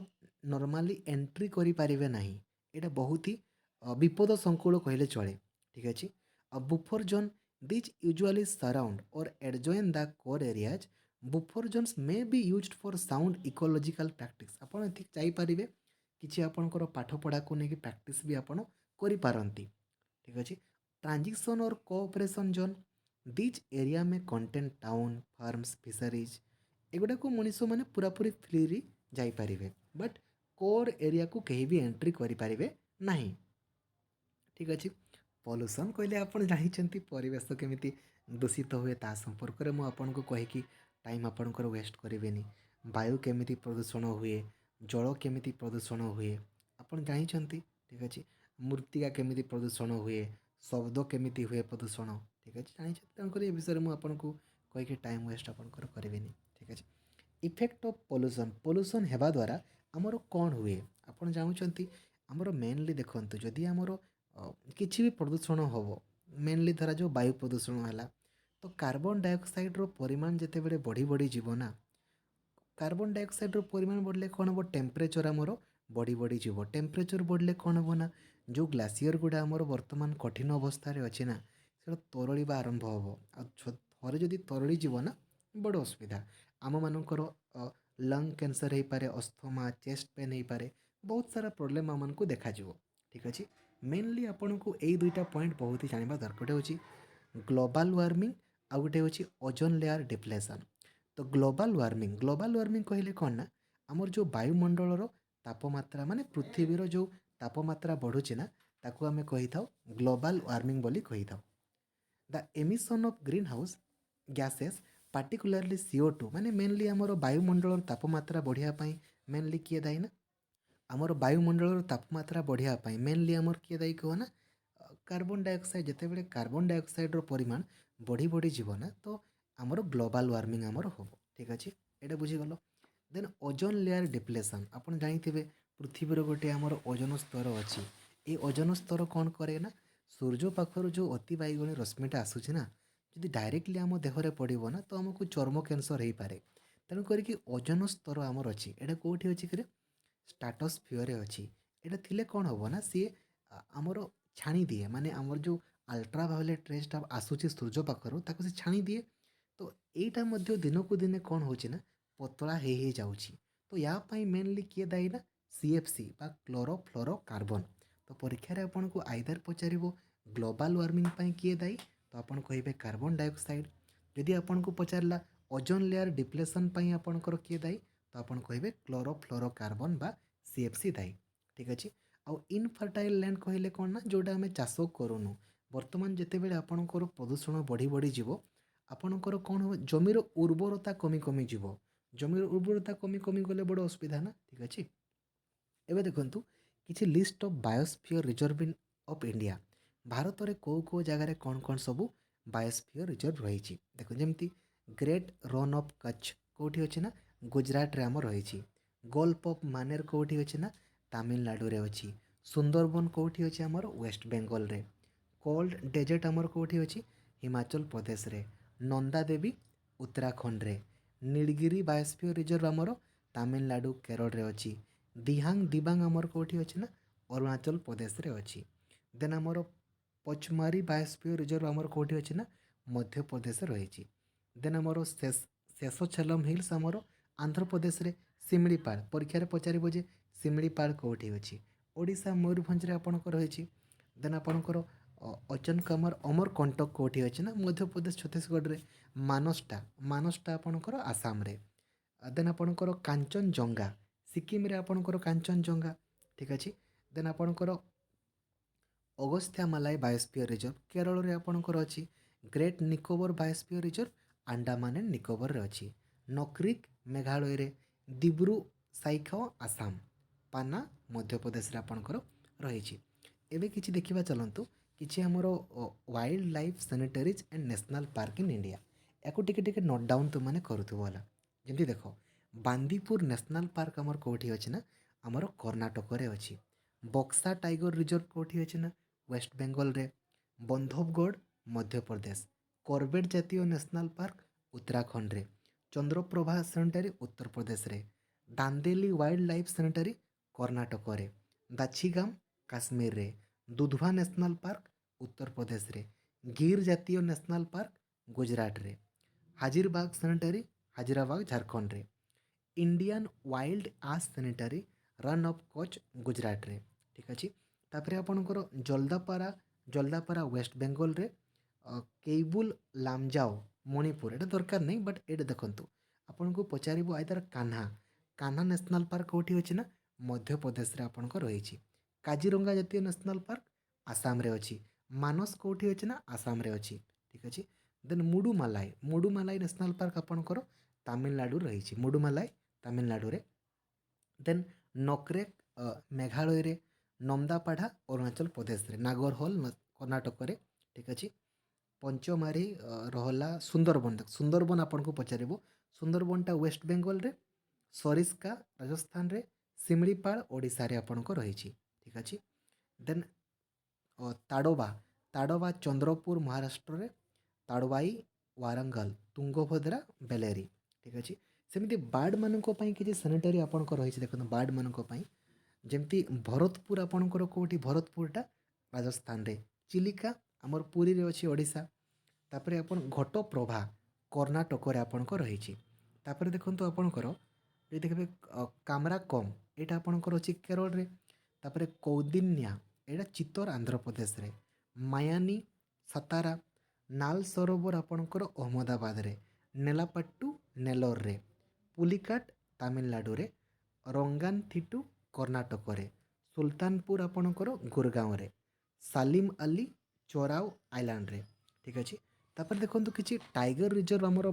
ନର୍ମାଲି ଏଣ୍ଟ୍ରି କରିପାରିବେ ନାହିଁ, ଏଇଟା ବହୁତ ହି ବିପଦ ସଂକୁଳ କହିଲେ ଚଳେ। ଠିକ୍ ଅଛି, ଆଉ buffer zone, these usually surround or adjoin the core areas. Buffer zones may be used for sound ecological practice. ଆପଣ ଏଠିକି ଯାଇପାରିବେ, କିଛି ଆପଣଙ୍କର ପାଠପଢ଼ାକୁ ନେଇକି ପ୍ରାକ୍ଟିସ୍ ବି ଆପଣ କରିପାରନ୍ତି। ଠିକ୍ ଅଛି, transition or cooperation zone, these area May contain town, farms, fisheries. ଏଗୁଡ଼ାକୁ ମଣିଷମାନେ ପୁରାପୁରି ଫ୍ରିରେ ଯାଇପାରିବେ, ବଟ୍ କୋର୍ ଏରିଆକୁ କେହି ବି ଏଣ୍ଟ୍ରି କରିପାରିବେ ନାହିଁ। ଠିକ୍ ଅଛି, ପଲ୍ୟୁସନ୍ କହିଲେ ଆପଣ ଜାଣିଛନ୍ତି ପରିବେଶ କେମିତି ଦୂଷିତ ହୁଏ, ତା ସମ୍ପର୍କରେ ମୁଁ ଆପଣଙ୍କୁ କହିକି ଟାଇମ୍ ଆପଣଙ୍କର ୱେଷ୍ଟ କରିବେନି। ବାୟୁ କେମିତି ପ୍ରଦୂଷଣ ହୁଏ, ଜଳ କେମିତି ପ୍ରଦୂଷଣ ହୁଏ ଆପଣ ଜାଣିଛନ୍ତି। ଠିକ୍ ଅଛି, ମୃତ୍ତିକା କେମିତି ପ୍ରଦୂଷଣ ହୁଏ, ଶବ୍ଦ କେମିତି ହୁଏ ପ୍ରଦୂଷଣ, ଠିକ୍ ଅଛି ଜାଣିଛନ୍ତି। ତେଣୁକରି ଏ ବିଷୟରେ ମୁଁ ଆପଣଙ୍କୁ କହିକି ଟାଇମ୍ ୱେଷ୍ଟ ଆପଣଙ୍କର କରିବେନି। ଠିକ୍ ଅଛି, ଇଫେକ୍ଟ ଅଫ୍ ପଲ୍ୟୁସନ୍ ହେବା ଦ୍ୱାରା ଆମର କ'ଣ ହୁଏ ଆପଣ ଜାଣୁଛନ୍ତି। ଆମର ମେନଲି ଦେଖନ୍ତୁ, ଯଦି ଆମର କିଛି ବି ପ୍ରଦୂଷଣ ହେବ, ମେନଲି ଧରାଯାଉ ବାୟୁ ପ୍ରଦୂଷଣ ହେଲା, ତ କାର୍ବନ ଡାଇଅକ୍ସାଇଡ଼ର ପରିମାଣ ଯେତେବେଳେ ବଢ଼ି ବଢ଼ି ଯିବ ନା, କାର୍ବନ ଡାଇଅକ୍ସାଇଡ଼ର ପରିମାଣ ବଢ଼ିଲେ କ'ଣ ହେବ, ଟେମ୍ପରେଚର୍ ଆମର ବଢ଼ି ବଢ଼ି ଯିବ। ଟେମ୍ପରେଚର୍ ବଢ଼ିଲେ କ'ଣ ହେବ ନା, ଯେଉଁ ଗ୍ଲାସିୟର ଗୁଡ଼ା ଆମର ବର୍ତ୍ତମାନ କଠିନ ଅବସ୍ଥାରେ ଅଛି ନା, ସେଟା ତରଳିବା ଆରମ୍ଭ ହେବ। ଆଉ ଥରେ ଯଦି ତରଳି ଯିବ ନା, ବଡ଼ ଅସୁବିଧା। ଆମମାନଙ୍କର ଲଙ୍ଗ କ୍ୟାନ୍ସର ହେଇପାରେ, ଅସ୍ଥମା, ଚେଷ୍ଟ ପେନ୍ ହେଇପାରେ, ବହୁତ ସାରା ପ୍ରୋବ୍ଲେମ୍ ଆମମାନଙ୍କୁ ଦେଖାଯିବ। ଠିକ୍ ଅଛି, ମେନଲି ଆପଣଙ୍କୁ ଏଇ ଦୁଇଟା ପଏଣ୍ଟ ବହୁତ ହି ଜାଣିବା ଦରକାର। ଗୋଟେ ହେଉଛି ଗ୍ଲୋବାଲ୍ ୱାର୍ମିଂ, ଆଉ ଗୋଟେ ହେଉଛି ଓଜୋନ୍ ଲେୟାର ଡିପ୍ଲେସନ୍। ତ ଗ୍ଲୋବାଲ୍ ୱାର୍ମିଂ କହିଲେ କ'ଣ ନା, ଆମର ଯେଉଁ ବାୟୁମଣ୍ଡଳର ତାପମାତ୍ରା, ମାନେ ପୃଥିବୀର ଯେଉଁ ତାପମାତ୍ରା ବଢ଼ୁଛି ନା, ତାକୁ ଆମେ କହିଥାଉ ଗ୍ଲୋବାଲ୍ ୱାର୍ମିଂ ବୋଲି କହିଥାଉ। The emission of greenhouse gases particularly CO2, ମାନେ ମେନଲି ଆମର ବାୟୁମଣ୍ଡଳର ତାପମାତ୍ରା ବଢ଼ିବା ପାଇଁ ମେନଲି କିଏ ଦାୟୀ ନା, ଆମର ବାୟୁମଣ୍ଡଳର ତାପମାତ୍ରା ବଢ଼ିବା ପାଇଁ ମେନଲି ଆମର କିଏ ଦାୟୀ କୁହ ନା, କାର୍ବନ ଡାଇଅକ୍ସାଇଡ଼। ଯେତେବେଳେ କାର୍ବନ ଡାଇଅକ୍ସାଇଡ଼ର ପରିମାଣ ବଢ଼ି ବଢ଼ି ଯିବ ନା, ତ ଆମର ଗ୍ଲୋବାଲ୍ ୱାର୍ମିଂ ଆମର ହେବ। ଠିକ୍ ଅଛି, ଏଇଟା ବୁଝିଗଲ। ଦେନ୍ ଓଜୋନ୍ ଲେୟାର ଡିପ୍ଲେସନ୍, ଆପଣ ଜାଣିଥିବେ ପୃଥିବୀର ଗୋଟେ ଆମର ଓଜନ ସ୍ତର ଅଛି। ଏଇ ଓଜନ ସ୍ତର କ'ଣ କରେ ନା, ସୂର୍ଯ୍ୟ ପାଖରୁ ଯେଉଁ ଅତି ବାଇଗଣୀ ରଶ୍ମିଟା ଆସୁଛି ନା, ଯଦି ଡାଇରେକ୍ଟଲି ଆମ ଦେହରେ ପଡ଼ିବ ନା, ତ ଆମକୁ ଚର୍ମ କ୍ୟାନ୍ସର ହେଇପାରେ। ତେଣୁ କରିକି ଓଜନ ସ୍ତର ଆମର ଅଛି, ଏଇଟା କେଉଁଠି ଅଛି କି ଷ୍ଟାଟୋସ୍ଫିୟରରେ ଅଛି। ଏଇଟା ଥିଲେ କ'ଣ ହେବ ନା, ସିଏ ଆମର ଛାଣି ଦିଏ, ମାନେ ଆମର ଯେଉଁ ଅଲ୍ଟ୍ରାଭାୟୋଲେଟ୍ ରେଜ୍ଟା ଆସୁଛି ସୂର୍ଯ୍ୟ ପାଖରୁ, ତାକୁ ସେ ଛାଣି ଦିଏ। ତ ଏଇଟା ମଧ୍ୟ ଦିନକୁ ଦିନେ କ'ଣ ହେଉଛି ନା, ପତଳା ହେଇଯାଉଛି। ତ ୟା ପାଇଁ ମେନଲି କିଏ ଦାୟୀ ନା, CFC ବା କ୍ଲୋରୋଫ୍ଲୋରୋକାର୍ବନ୍। ତ ପରୀକ୍ଷାରେ ଆପଣଙ୍କୁ ଆଇଦର ପଚାରିବ ଗ୍ଲୋବାଲ୍ ୱାର୍ମିଂ ପାଇଁ କିଏ ଦାୟୀ, ତ ଆପଣ କହିବେ କାର୍ବନ ଡାଇଅକ୍ସାଇଡ଼। ଯଦି ଆପଣଙ୍କୁ ପଚାରିଲା ଓଜୋନ୍ ଲେୟାର ଡିପ୍ଲେସନ୍ ପାଇଁ ଆପଣଙ୍କର କିଏ ଦାୟୀ, ତ ଆପଣ କହିବେ କ୍ଲୋରୋଫ୍ଲୋରୋକାର୍ବନ୍ ବା CFC ଦାୟୀ। ଠିକ୍ ଅଛି। ଆଉ ଇନଫର୍ଟାଇଲ୍ ଲ୍ୟାଣ୍ଡ କହିଲେ କ'ଣ ନା, ଯେଉଁଟା ଆମେ ଚାଷ କରୁନୁ। ବର୍ତ୍ତମାନ ଯେତେବେଳେ ଆପଣଙ୍କର ପ୍ରଦୂଷଣ ବଢ଼ି ବଢ଼ିଯିବ, ଆପଣଙ୍କର କ'ଣ ହେବ, ଜମିର ଉର୍ବରତା କମି କମିଯିବ। ଜମିର ଉର୍ବରତା କମି କମି ଗଲେ ବଡ଼ ଅସୁବିଧା ନା। ଠିକ୍ ଅଛି। ଏବେ ଦେଖନ୍ତୁ କିଛି list of biosphere reserve of India. ଭାରତରେ କେଉଁ ଜାଗାରେ କ'ଣ କ'ଣ ସବୁ ବାୟୋସ୍ଫିୟର ରିଜର୍ଭ ରହିଛି। ଦେଖ, ଯେମିତି ଗ୍ରେଟ୍ ରନ୍ ଅଫ୍ କଚ୍ଛ କେଉଁଠି ଅଛି ନା, ଗୁଜରାଟରେ ଆମର ରହିଛି। ଗଲ୍ଫ ଅଫ୍ ମାନେର କେଉଁଠି ଅଛି ନା, ତାମିଲନାଡ଼ୁରେ ଅଛି। ସୁନ୍ଦରବନ କେଉଁଠି ଅଛି ଆମର, ୱେଷ୍ଟ ବେଙ୍ଗଲରେ। କୋଲ୍ଡ ଡେଜର୍ଟ ଆମର କେଉଁଠି ଅଛି, ହିମାଚଳ ପ୍ରଦେଶରେ। ନନ୍ଦା ଦେବୀ ଉତ୍ତରାଖଣ୍ଡରେ। ନୀଳଗିରି ବାୟୋସ୍ଫିୟର ରିଜର୍ଭ ଆମର ତାମିଲନାଡ଼ୁ କେରଳରେ ଅଛି। ଦିହାଙ୍ଗ ଦିବାଙ୍ଗ ଆମର କେଉଁଠି ଅଛି ନା, ଅରୁଣାଚଳ ପ୍ରଦେଶରେ ଅଛି। ଦେନ୍ ଆମର ପଚମାରୀ ବାୟୋସ୍ଫିୟର ରିଜର୍ଭ ଆମର କେଉଁଠି ଅଛି ନା, ମଧ୍ୟପ୍ରଦେଶରେ ରହିଛି। ଦେନ୍ ଆମର ଶେଷଛେଲମ ହିଲ୍ସ ଆମର ଆନ୍ଧ୍ରପ୍ରଦେଶରେ। ଶିମିଳିପାଳ, ପରୀକ୍ଷାରେ ପଚାରିବ ଯେ ଶିମିଳିପାଳ କେଉଁଠି ଅଛି, ଓଡ଼ିଶା ମୟୂରଭଞ୍ଜରେ ଆପଣଙ୍କର ରହିଛି। ଦେନ୍ ଆପଣଙ୍କର ଅଚନକମର ଅମରକଣ୍ଟକ କେଉଁଠି ଅଛି ନା, ମଧ୍ୟପ୍ରଦେଶ ଛତିଶଗଡ଼ରେ। ମାନସଟା ଆପଣଙ୍କର ଆସାମରେ। ଦେନ୍ ଆପଣଙ୍କର କାଞ୍ଚନଜଙ୍ଗା ସିକିମରେ ଆପଣଙ୍କର କାଞ୍ଚନଜଙ୍ଗା। ଠିକ୍ ଅଛି। ଦେନ୍ ଆପଣଙ୍କର ଅଗସ୍ତ୍ୟାମାଲାଇ ବାୟୋସ୍ଫିୟର ରିଜର୍ଭ କେରଳରେ ଆପଣଙ୍କର ଅଛି। Great Nicobar biosphere reserve Andaman and ନିକୋବରରେ ଅଛି। ନକ୍ରିକ୍ ମେଘାଳୟରେ। ଦିବ୍ରୁ ସାଇଖାଓ ଆସାମ। ପାନା ମଧ୍ୟପ୍ରଦେଶରେ ଆପଣଙ୍କର ରହିଛି। ଏବେ କିଛି ଦେଖିବା ଚାଲନ୍ତୁ, କିଛି ଆମର wild life sanctuaries and national park in India. ୟାକୁ ଟିକେ ଟିକେ ନୋଟ୍ ଡାଉନ୍ ତୁମମାନେ କରୁଥିବ ହେଲା। ଯେମିତି ଦେଖ, ବାନ୍ଦିପୁର ନ୍ୟାସନାଲ୍ ପାର୍କ ଆମର କେଉଁଠି ଅଛି ନା, ଆମର କର୍ଣ୍ଣାଟକରେ ଅଛି। ବକ୍ସା ଟାଇଗର ରିଜର୍ଭ କେଉଁଠି ଅଛି ନା, ୱେଷ୍ଟ ବେଙ୍ଗଲରେ। ବନ୍ଧବଗଡ଼ ମଧ୍ୟପ୍ରଦେଶ। କର୍ବେଟ୍ ଜାତୀୟ ନ୍ୟାସନାଲ୍ ପାର୍କ ଉତ୍ତରାଖଣ୍ଡରେ। ଚନ୍ଦ୍ରପ୍ରଭା ସାନିଟାରୀ ଉତ୍ତରପ୍ରଦେଶରେ। ଦାନ୍ଦେଲି ୱାଇଲ୍ଡ ଲାଇଫ୍ ସାନିଟାରୀ କର୍ଣ୍ଣାଟକରେ। ଦାଛିଗାମ କାଶ୍ମୀରରେ। ଦୁଧୱା ନ୍ୟାସନାଲ୍ ପାର୍କ ଉତ୍ତରପ୍ରଦେଶରେ। ଗିର୍ ଜାତୀୟ ନ୍ୟାସନାଲ୍ ପାର୍କ ଗୁଜରାଟରେ। ହାଜିରବାଗ ସାନିଟାରୀ ହାଜିରାବାଗ ଝାଡ଼ଖଣ୍ଡରେ। ଇଣ୍ଡିଆନ୍ ୱାଇଲ୍ଡ ଆସ୍ ସାନିଟାରୀ ରନ୍ ଅଫ୍ କଚ୍ଛ ଗୁଜରାଟରେ। ଠିକ୍ ଅଛି। ତାପରେ ଆପଣଙ୍କର ଜଲଦାପାରା ୱେଷ୍ଟ ବେଙ୍ଗଲରେ। କେଇବୁଲ ଲାମଜାଓ ମଣିପୁର, ଏଇଟା ଦରକାର ନାହିଁ, ବଟ୍ ଏଇଟା ଦେଖନ୍ତୁ ଆପଣଙ୍କୁ ପଚାରିବ ଆଇଦର କାହ୍ନା ନ୍ୟାସନାଲ୍ ପାର୍କ କେଉଁଠି ଅଛି ନା, ମଧ୍ୟପ୍ରଦେଶରେ ଆପଣଙ୍କର ରହିଛି। କାଜିରଙ୍ଗା ଜାତୀୟ ନ୍ୟାସନାଲ୍ ପାର୍କ ଆସାମରେ ଅଛି। ମାନସ କେଉଁଠି ଅଛି ନା, ଆସାମରେ ଅଛି। ଠିକ୍ ଅଛି। ଦେନ୍ ମୁଡୁମାଲାଇ ନ୍ୟାସନାଲ୍ ପାର୍କ ଆପଣଙ୍କର ତାମିଲନାଡ଼ୁରେ ରହିଛି। ମୁଡୁମାଲାଇ ତାମିଲନାଡ଼ୁରେ। ଦେନ୍ ନକ୍ରେକ୍ ମେଘାଳୟରେ। ନମ୍ଦାପାଢ଼ା ଅରୁଣାଚଳ ପ୍ରଦେଶରେ। ନାଗରହୋଲ କର୍ଣ୍ଣାଟକରେ। ଠିକ୍ ଅଛି। ପଞ୍ଚମାରୀ ରହଲା ସୁନ୍ଦରବନ। ସୁନ୍ଦରବନ ଆପଣଙ୍କୁ ପଚାରିବ, ସୁନ୍ଦରବନଟା ୱେଷ୍ଟ ବେଙ୍ଗଲରେ। ସରିସ୍କା ରାଜସ୍ଥାନରେ। ଶିମିଳିପାଳ ଓଡ଼ିଶାରେ ଆପଣଙ୍କ ରହିଛି। ଠିକ୍ ଅଛି। ଦେନ୍ ତାଡ଼ୋବା ଚନ୍ଦ୍ରପୁର ମହାରାଷ୍ଟ୍ରରେ। ତାଡ଼ୱାଇ ୱାରଙ୍ଗଲ ତୁଙ୍ଗଭଦ୍ରା ବେଲେରୀ। ଠିକ୍ ଅଛି। ସେମିତି ବାର୍ଡ଼ମାନଙ୍କ ପାଇଁ କିଛି ସାନିଟାରୀ ଆପଣଙ୍କର ରହିଛି। ଦେଖନ୍ତୁ ବାର୍ଡ଼ମାନଙ୍କ ପାଇଁ ଯେମିତି ଭରତପୁର ଆପଣଙ୍କର କେଉଁଠି, ଭରତପୁରଟା ରାଜସ୍ଥାନରେ। ଚିଲିକା ଆମର ପୁରୀରେ ଅଛି, ଓଡ଼ିଶା। ତାପରେ ଆପଣ ଘଟପ୍ରଭା କର୍ଣ୍ଣାଟକରେ ଆପଣଙ୍କର ରହିଛି। ତାପରେ ଦେଖନ୍ତୁ ଆପଣଙ୍କର ଯଦି ଦେଖିବେ କାମରାକମ୍, ଏଇଟା ଆପଣଙ୍କର ଅଛି କେରଳରେ। ତାପରେ କୌଦିନ୍ୟା, ଏଇଟା ଚିତ୍ତୋର ଆନ୍ଧ୍ରପ୍ରଦେଶରେ। ମାୟାନୀ ସତାରା। ନାଲ ସରୋବର ଆପଣଙ୍କର ଅହମ୍ମଦାବାଦରେ। ନେଲାପାଟ୍ଟୁ ନେଲୋରରେ। ପୁଲିକାଟ ତାମିଲନାଡ଼ୁରେ। ରଙ୍ଗାନଥିଟୁ କର୍ଣ୍ଣାଟକରେ। ସୁଲତାନପୁର ଆପଣଙ୍କର ଗୁରଗାଁରେ। ସାଲିମ ଆଲି ଚୋରାଓ ଆଇଲାଣ୍ଡରେ। ଠିକ୍ ଅଛି। ତାପରେ ଦେଖନ୍ତୁ କିଛି ଟାଇଗର ରିଜର୍ଭ ଆମର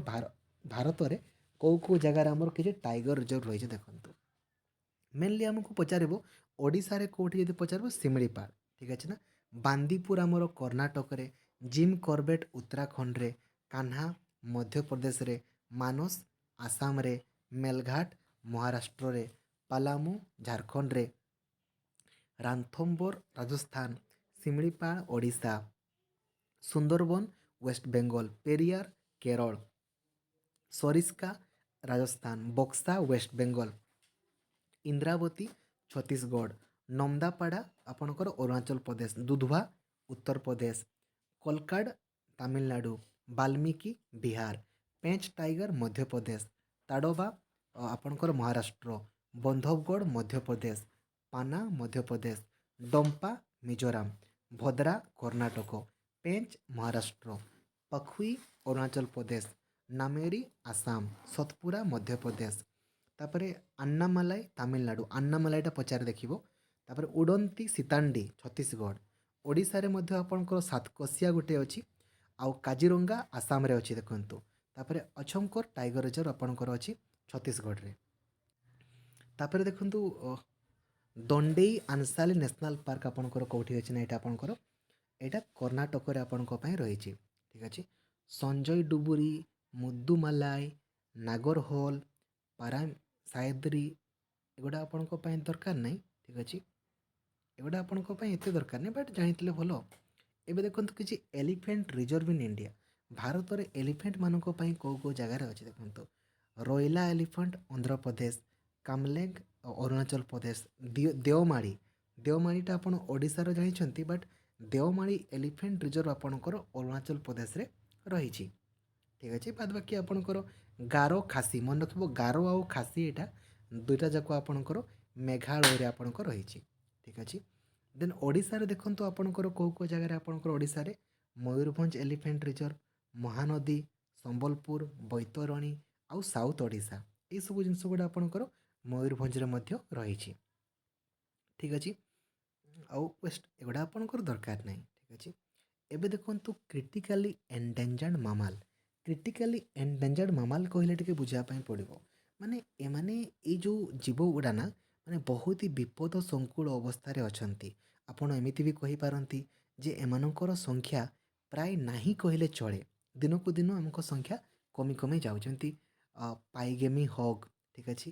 ଭାରତରେ କେଉଁ ଜାଗାରେ ଆମର କିଛି ଟାଇଗର ରିଜର୍ଭ ରହିଛି ଦେଖନ୍ତୁ। ମେନଲି ଆମକୁ ପଚାରିବ ଓଡ଼ିଶାରେ କେଉଁଠି, ଯଦି ପଚାରିବ ଶିମିଳିପାଳ। ଠିକ୍ ଅଛି ନା। ବାନ୍ଦିପୁର ଆମର କର୍ଣ୍ଣାଟକରେ। ଜିମ୍ କର୍ବେଟ୍ ଉତ୍ତରାଖଣ୍ଡରେ। କାହ୍ନା ମଧ୍ୟପ୍ରଦେଶରେ। ମାନସ ଆସାମରେ, ମେଲଘାଟ ମହାରାଷ୍ଟ୍ରରେ, ପାଲାମୁ ଝାଡ଼ଖଣ୍ଡରେ, ରାନ୍ଥମ୍ବୋର ରାଜସ୍ଥାନ, ଶିମିଳିପାଳ ଓଡ଼ିଶା, ସୁନ୍ଦରବନ ୱେଷ୍ଟ ବେଙ୍ଗଲ, ପେରିୟାର କେରଳ, ସରିସ୍କା ରାଜସ୍ଥାନ, ବକ୍ସା ୱେଷ୍ଟ ବେଙ୍ଗଲ, ଇନ୍ଦ୍ରାବତୀ ଛତିଶଗଡ଼, ନମଦାପାଡ଼ା ଆପଣଙ୍କର ଅରୁଣାଚଳ ପ୍ରଦେଶ, ଦୁଧବା ଉତ୍ତରପ୍ରଦେଶ, କୋଲକାଡ଼ ତାମିଲନାଡ଼ୁ, ବାଲ୍ମିକି ବିହାର, ପେଞ୍ଚ ଟାଇଗର ମଧ୍ୟପ୍ରଦେଶ, ତାଡ଼ୋବା ଆପଣଙ୍କର ମହାରାଷ୍ଟ୍ର, ବନ୍ଧବଗଡ଼ ମଧ୍ୟପ୍ରଦେଶ, ପାନା ମଧ୍ୟପ୍ରଦେଶ, ଡମ୍ପା ମିଜୋରାମ, ଭଦ୍ରା କର୍ଣ୍ଣାଟକ, ପେଞ୍ଚ ମହାରାଷ୍ଟ୍ର, ପଖୁଇ ଅରୁଣାଚଳ ପ୍ରଦେଶ, ନାମେରୀ ଆସାମ, ସତପୁରା ମଧ୍ୟପ୍ରଦେଶ, ତାପରେ ଆନ୍ନାମାଲାଇ ତାମିଲନାଡ଼ୁ, ଆନ୍ନାମାଲାଇଟା ପଚାରେ ଦେଖିବ। ତାପରେ ଉଡ଼ନ୍ତି ସୀତାଣ୍ଡି ଛତିଶଗଡ଼, ଓଡ଼ିଶାରେ ମଧ୍ୟ ଆପଣଙ୍କର ସାତକୋଶିଆ ଗୋଟେ ଅଛି, ଆଉ କାଜିରଙ୍ଗା ଆସାମରେ ଅଛି ଦେଖନ୍ତୁ। ତାପରେ ଅଛମକୋର ଟାଇଗର ରିଜର୍ଭ ଆପଣଙ୍କର ଅଛି ଛତିଶଗଡ଼ରେ। ତାପରେ ଦେଖନ୍ତୁ ଦଣ୍ଡେଇ ଆନସାଲି ନ୍ୟାସନାଲ୍ ପାର୍କ ଆପଣଙ୍କର କେଉଁଠି ଅଛି ନା ଏଇଟା ଆପଣଙ୍କର ଏଇଟା କର୍ଣ୍ଣାଟକରେ ଆପଣଙ୍କ ପାଇଁ ରହିଛି। ଠିକ୍ ଅଛି। ସଞ୍ଜୟ ଡୁବୁରି, ମୁଦୁମାଲାଇ, ନାଗରହୋଲ, ପାରା ସାୟଦ୍ରୀ ଏଗୁଡ଼ା ଆପଣଙ୍କ ପାଇଁ ଦରକାର ନାହିଁ। ଠିକ୍ ଅଛି, ଏଗୁଡ଼ା ଆପଣଙ୍କ ପାଇଁ ଏତେ ଦରକାର ନାହିଁ, ବଟ୍ ଜାଣିଥିଲେ ଭଲ। ଏବେ ଦେଖନ୍ତୁ କିଛି ଏଲିଫେଣ୍ଟ ରିଜର୍ଭ ଇନ୍ ଇଣ୍ଡିଆ। ଭାରତରେ ଏଲିଫେଣ୍ଟ ମାନଙ୍କ ପାଇଁ କେଉଁ କେଉଁ ଜାଗାରେ ଅଛି ଦେଖନ୍ତୁ। ରୋଇଲା ଏଲିଫେଣ୍ଟ ଆନ୍ଧ୍ରପ୍ରଦେଶ, କାମଲେଙ୍ଗ ଅରୁଣାଚଳ ପ୍ରଦେଶ, ଦେଓମାଳି, ଦେଓମାଳିଟା ଆପଣ ଓଡ଼ିଶାର ଜାଣିଛନ୍ତି, ବଟ୍ ଦେଓମାଳି ଏଲିଫେଣ୍ଟ ରିଜର୍ଭ ଆପଣଙ୍କର ଅରୁଣାଚଳ ପ୍ରଦେଶରେ ରହିଛି। ଠିକ୍ ଅଛି। ବାଦ ବାକି ଆପଣଙ୍କର ଗାରୋ ଖାସି, ମନେ ରଖିବ ଗାରୋ ଆଉ ଖାସି ଏଇଟା ଦୁଇଟା ଯାକ ଆପଣଙ୍କର ମେଘାଳୟରେ ଆପଣଙ୍କର ରହିଛି। ଠିକ୍ ଅଛି। ଦେନ୍ ଓଡ଼ିଶାରେ ଦେଖନ୍ତୁ ଆପଣଙ୍କର କେଉଁ କେଉଁ ଜାଗାରେ ଆପଣଙ୍କର ଓଡ଼ିଶାରେ ମୟୂରଭଞ୍ଜ ଏଲିଫେଣ୍ଟ ରିଜର୍ଭ, ମହାନଦୀ, ସମ୍ବଲପୁର, ବୈତରଣୀ ଆଉ ସାଉଥ ଓଡ଼ିଶା, ଏଇସବୁ ଜିନିଷ ଗୁଡ଼ା ଆପଣଙ୍କର ମୟୂରଭଞ୍ଜରେ ମଧ୍ୟ ରହିଛି। ଠିକ୍ ଅଛି। ଆଉ ୱେଷ୍ଟ ଏଗୁଡ଼ା ଆପଣଙ୍କର ଦରକାର ନାହିଁ। ଠିକ୍ ଅଛି। ଏବେ ଦେଖନ୍ତୁ କ୍ରିଟିକାଲି ଏଣ୍ଡେଞ୍ଜର୍ଡ ମାମାଲ। କ୍ରିଟିକାଲି ଏଣ୍ଡେଞ୍ଜର୍ଡ ମାମାଲ କହିଲେ ଟିକେ ବୁଝିବା ପାଇଁ ପଡ଼ିବ। ମାନେ ଏମାନେ ଏଇ ଯେଉଁ ଜୀବ ଗୁଡ଼ା ନା ମାନେ ବହୁତ ହି ବିପଦ ସଂକୁଳ ଅବସ୍ଥାରେ ଅଛନ୍ତି। ଆପଣ ଏମିତି ବି କହିପାରନ୍ତି ଯେ ଏମାନଙ୍କର ସଂଖ୍ୟା ପ୍ରାୟ ନାହିଁ କହିଲେ ଚଳେ। ଦିନକୁ ଦିନ ଆମଙ୍କ ସଂଖ୍ୟା କମି କମି ଯାଉଛି। ଯେମିତି ପାଇଗେମି ହଗ୍, ଠିକ୍ ଅଛି,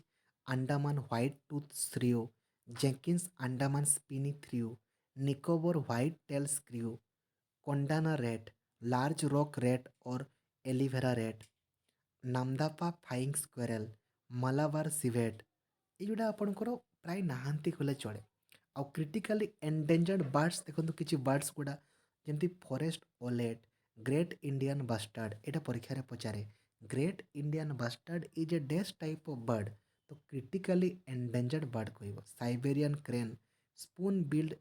Andaman white tooth shrew, Jenkins Andaman spiny shrew, Nicobar white tail shrew, Kondana rat, large rock rat और Elvira rat, Namdapha flying squirrel, Malabar civet, ଏଇଗୁଡ଼ା ଆପଣଙ୍କର ପ୍ରାୟ ନାହାନ୍ତି କହିଲେ ଚଳେ। ଆଉ କ୍ରିଟିକାଲି ଏଣ୍ଡେଞ୍ଜର୍ଡ ବାର୍ଡ଼ସ୍ ଦେଖନ୍ତୁ କିଛି ବାର୍ଡ଼ସ୍ ଗୁଡ଼ା ଯେମିତି forest owlet, great Indian bustard, ଏଇଟା ପରୀକ୍ଷାରେ ପଚାରେ। Great Indian bustard is a ଡେସ୍ ଟାଇପ୍ ଅଫ୍ ବାର୍ଡ଼, ତ କ୍ରିଟିକାଲି ଏଣ୍ଡେଞ୍ଜର୍ଡ ବାର୍ଡ଼ କହିବ। Siberian crane, spoon billed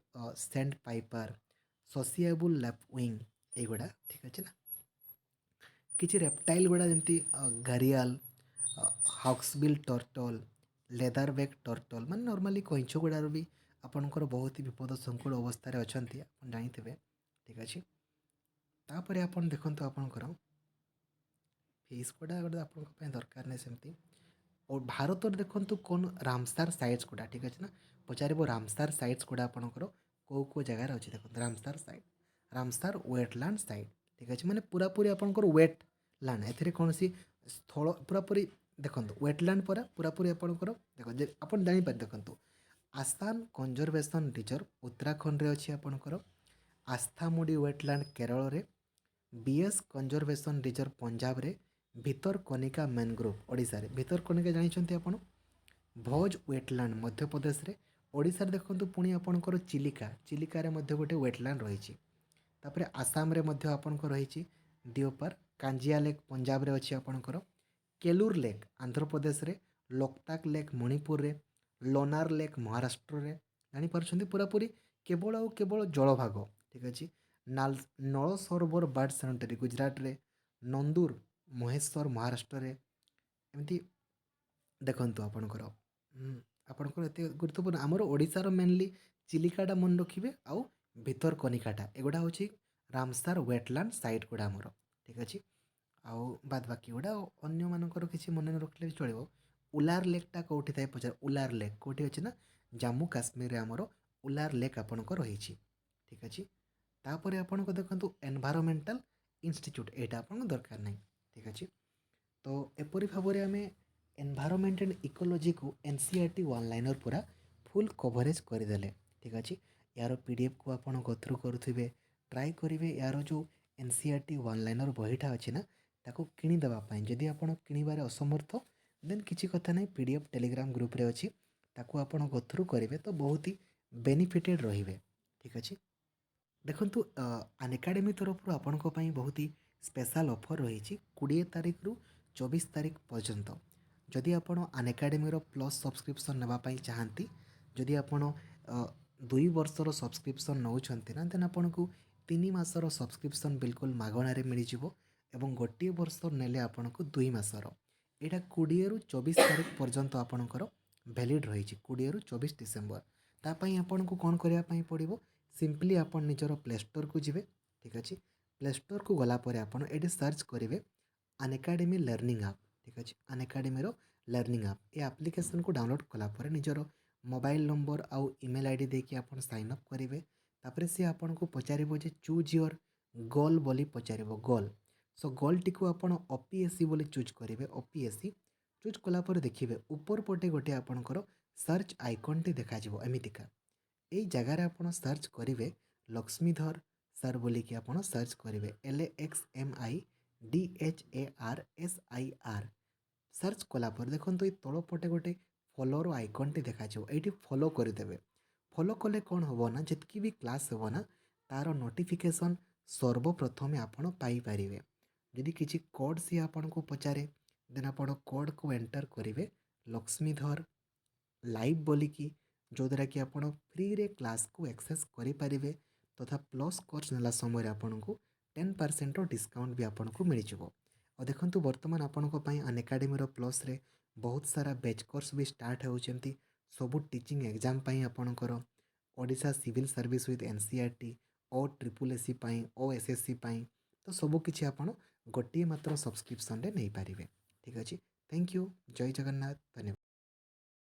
sandpiper, sociable lapwing, ଏଇଗୁଡ଼ା ଠିକ୍ ଅଛି ନା। କିଛି ରେପ୍ଟାଇଲ୍ ଗୁଡ଼ା ଯେମିତି gharial, hawksbill turtle, leatherback turtle, ମାନେ ନର୍ମାଲି କଇଁଛ ଗୁଡ଼ାର ବି ଆପଣଙ୍କର ବହୁତ ହି ବିପଦ ସଂକୁଳ ଅବସ୍ଥାରେ ଅଛନ୍ତି, ଆପଣ ଜାଣିଥିବେ। ଠିକ୍ ଅଛି। ତାପରେ ଆପଣ ଦେଖନ୍ତୁ ଆପଣଙ୍କର ଫିସ୍ ଗୁଡ଼ା ଗୋଟେ ଆପଣଙ୍କ ପାଇଁ ଦରକାର ନାହିଁ ସେମିତି। ଓ ଭାରତରେ ଦେଖନ୍ତୁ କ'ଣ ରାମସାର ସାଇଟ୍ସ ଗୁଡ଼ା, ଠିକ୍ ଅଛି ନା। ପଚାରିବ ରାମସାର ସାଇଟ୍ସ ଗୁଡ଼ା ଆପଣଙ୍କର କେଉଁ କେଉଁ ଜାଗାରେ ଅଛି ଦେଖନ୍ତୁ। Ramsar site, Ramsar wetland site, ଠିକ୍ ଅଛି, ମାନେ ପୁରାପୁରି ଆପଣଙ୍କର ୱେଟ୍ ଲ୍ୟାଣ୍ଡ, ଏଥିରେ କୌଣସି ସ୍ଥଳ ପୁରାପୁରି ଦେଖନ୍ତୁ ୱେଟଲ୍ୟାଣ୍ଡ ପରା ପୁରାପୁରି ଆପଣଙ୍କର ଦେଖନ୍ତୁ ଆପଣ ଜାଣିପାରିବେ। ଦେଖନ୍ତୁ ଆସାମ କନଜରଭେସନ୍ ରିଜର୍ଭ ଉତ୍ତରାଖଣ୍ଡରେ ଅଛି ଆପଣଙ୍କର, ଆସ୍ଥାମୁଡ଼ି ୱେଟଲ୍ୟାଣ୍ଡ କେରଳରେ, ବିଏସ୍ କନଜରଭେସନ୍ ରିଜର୍ଭ ପଞ୍ଜାବରେ, ଭିତରକନିକା ମ୍ୟାନଗ୍ରୋଭ ଓଡ଼ିଶାରେ। ଭିତରକନିକା ଜାଣିଛନ୍ତି ଆପଣ। ଭୋଜ ୱେଟଲ୍ୟାଣ୍ଡ ମଧ୍ୟପ୍ରଦେଶରେ। ଓଡ଼ିଶାରେ ଦେଖନ୍ତୁ ପୁଣି ଆପଣଙ୍କର ଚିଲିକା, ଚିଲିକାରେ ମଧ୍ୟ ଗୋଟେ ୱେଟଲ୍ୟାଣ୍ଡ ରହିଛି। ତାପରେ ଆସାମରେ ମଧ୍ୟ ଆପଣଙ୍କର ରହିଛି ଦିଓପାର, କାଞ୍ଜିଆ ଲେକ୍ ପଞ୍ଜାବରେ ଅଛି ଆପଣଙ୍କର, କେଲୁର ଲେକ୍ ଆନ୍ଧ୍ରପ୍ରଦେଶରେ, ଲୋକତାକ ଲେକ୍ ମଣିପୁରରେ, ଲୋନାର ଲେକ୍ ମହାରାଷ୍ଟ୍ରରେ। ଜାଣିପାରୁଛନ୍ତି ପୁରାପୁରି କେବଳ ଆଉ କେବଳ ଜଳଭାଗ। ଠିକ୍ ଅଛି। ନଳ ସରୋବର ବାର୍ଡ଼ ସାଙ୍ଚୁଆରୀ ଗୁଜରାଟରେ, ନନ୍ଦୁର ମହେଶ୍ୱର ମହାରାଷ୍ଟ୍ରରେ। ଏମିତି ଦେଖନ୍ତୁ ଆପଣଙ୍କର ଏତେ ଗୁରୁତ୍ୱପୂର୍ଣ୍ଣ ଆମର ଓଡ଼ିଶାର ମେନଲି ଚିଲିକାଟା ମନେ ରଖିବେ, ଆଉ ଭିତରକନିକାଟା, ଏଗୁଡ଼ା ହେଉଛି ରାମସାର ୱେଟଲ୍ୟାଣ୍ଡ ସାଇଟ୍ ଗୁଡ଼ା ଆମର। ଠିକ୍ ଅଛି। ଆଉ ବାଦ ବାକି ଗୁଡ଼ା ଅନ୍ୟମାନଙ୍କର କିଛି ମନେ ନ ରଖିଲେ ବି ଚଳିବ। ଉଲାର ଲେକ୍ଟା କେଉଁଠି ଥାଏ ପଚାର। ଉଲାର ଲେକ୍ କେଉଁଠି ଅଛି ନା ଜାମ୍ମୁ କାଶ୍ମୀରରେ ଆମର ଉଲାର ଲେକ୍ ଆପଣଙ୍କ ରହିଛି। ଠିକ୍ ଅଛି। ତାପରେ ଆପଣଙ୍କ ଦେଖନ୍ତୁ ଏନଭାଇରମେଣ୍ଟାଲ ଇନଷ୍ଟିଚ୍ୟୁଟ୍, ଏଇଟା ଆପଣଙ୍କ ଦରକାର ନାହିଁ। ଠିକ୍ ଅଛି। ତ तो एपरी भाव आम एनवायरनमेंट एंड इकोलॉजी को एनसीईआरटी वन लाइनर पूरा फुल कवरेज करदेले। ठीक अच्छे यार पीडीएफ को आप गथ्रू करुवे ट्राए करेंगे यार जो एनसीईआरटी वन लाइनर बहीटा अच्छी ना ताको किणीदेवाई जदि आप किणवार असमर्थ देन किसी कथा ना पीडीएफ टेलीग्राम ग्रुप रे अच्छी ताको आप गथ्रू करेंगे तो बहुत ही बेनिफिटेड रहिबे। ठीक अच्छे देखु अनएकाडेमी तरफ आपण बहुत ही स्पेशल ऑफर रही 20 तारीख रु 24 तारीख पर्यंत जदि आपण अनएकाडेमी प्लस सब्सक्रिप्शन नापी चाहती जदि आपण 2 वर्षर सब्सक्रिप्शन नौकरी ना देन आपन को 3 मासर सब्सक्रिप्शन बिल्कुल मागणार मिलଯିव एवं गोटे वर्ष नेले आपन को 2 मासर यहाँ 20 रु 24 तारीख पर्यंत आपणकर भैलिड रही 20 रु 24 डिसेम्बर तापाई आपन को कौन करने पड़ो सिंपली आपन निजर प्ले स्टोर को जिवे। ठीक अच्छे प्ले स्टोर को गलापर आपन ये सर्च करेंगे अनएकाडेमी लर्निंग ऐप। ठीक अच्छे अनएकाडेमी लर्निंग ऐप ये एप्लिकेशन को डाउनलोड कलापर निजर मोबाइल नंबर आउ ईमेल आईडी देके आपन साइन अप करेंगे तापर सी आपन को पचारिबो जे चूज योर गोल बोली पचारिबो गोल सो गोल टी को आपन ओपीएससी बोली चूज करेंगे ओपीएससी चूज कलापर देखिए ऊपर पटे गोटे आपणकर सर्च आइकन टी देखा एमतीका यही जगार आप सर्च करेंगे लक्ष्मीधर सर बोलिकी आप सर्च करेंगे LAXMIDHARSIR सर्च कलापर देखो ये तल पटे गोटे फॉलोर आइकन टी देखा ये फॉलो करदे फॉलो कले कौन हम ना जितकी भी क्लास हो ना तार नोटिफिकेशन सर्वप्रथम आपड़ पाइपर जदि किसी कोड सी आपन को पचारे देन आप कोड को एंटर करेंगे लक्ष्मीधर लाइव बोलिकी जो द्वारा कि आप फ्री रे क्लास को एक्सेस करें तथा प्लस कोर्स नेला समय आपन को 10% डिस्काउंट भी आपन को मिल जाव। और देखो बर्तमान आपण अनएकाडेमी प्लस रे बहुत सारा बैच कोर्स भी स्टार्ट होती सबू टीचिंग एग्जाम आपणकर Odisha civil service with NCERT ओ ट्रिपल एससी ओ एसएससी तो सबकि आप गोटे मात्र सब्सक्रिप्शन नहीं पारे। ठीक अच्छे थैंक यू जय जगन्नाथ धन्यवाद।